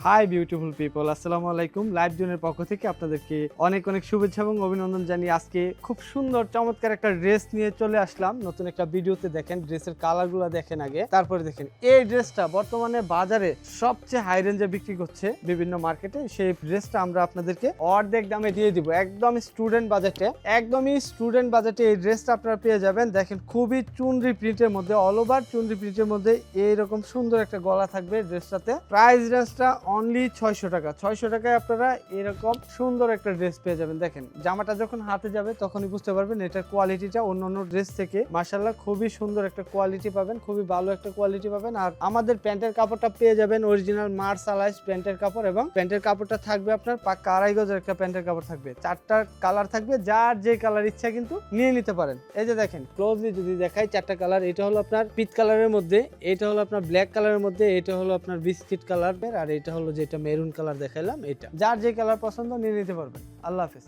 Hi beautiful people, আসসালামু আলাইকুম। Live জোনের পক্ষ থেকে আপনাদেরকে অনেক অনেক শুভেচ্ছা এবং অভিনন্দন জানিয়ে আজকে খুব সুন্দর চমৎকার একটা ড্রেস নিয়ে চলে আসলাম। নতুন একটা ভিডিওতে দেখেন, ড্রেসের কালারগুলো দেখেন আগে, তারপরে দেখেন এই ড্রেসটা বর্তমানে বাজারে সবচেয়ে হাই রেঞ্জে বিক্রি করছে বিভিন্ন মার্কেটে। সেই ড্রেসটা আমরা আপনাদেরকে অর্ধেক দামে দিয়ে দিব, একদমই স্টুডেন্ট বাজেটে এই ড্রেসটা আপনারা পেয়ে যাবেন। দেখেন খুবই চুনরি প্রিন্টের মধ্যে, অল ওভার চুনরি প্রিন্টের মধ্যে এইরকম সুন্দর একটা গলা থাকবে ড্রেসটাতে। প্রাইস রেঞ্জটা অনলি 600 টাকা। 600 টাকায় আপনারা এরকম সুন্দর একটা ড্রেস পেয়ে যাবেন। দেখেন জামাটা যখন হাতে যাবে তখনই বুঝতে পারবেন এটার কোয়ালিটিটা অন্যান্য ড্রেস থেকে মাশাআল্লাহ খুবই সুন্দর একটা কোয়ালিটি পাবেন, খুবই ভালো একটা কোয়ালিটি পাবেন। আর আমাদের প্যান্টের কাপড়টা পেয়ে যাবেন অরিজিনাল মার্সালাইজ প্যান্টের কাপড়, এবং প্যান্টের কাপড়টা থাকবে আপনার পাক্কা 2.5 গজের একটা প্যান্টের কাপড় থাকবে। 4টা কালার থাকবে, যার যে কালার ইচ্ছা কিন্তু নিয়ে নিতে পারেন। এই যে দেখেন ক্লোজলি যদি দেখাই 4টা কালার, এটা হলো আপনার পিচ কালারের মধ্যে, এটা হলো আপনার ব্ল্যাক কালারের মধ্যে, এটা হলো আপনার বিস্কিট কালার, আর এটা হলো যেটা মেরুন কালার দেখাইলাম। এটা যার যে কালার পছন্দ নিয়ে নিতে পারবেন। আল্লাহ হাফেজ।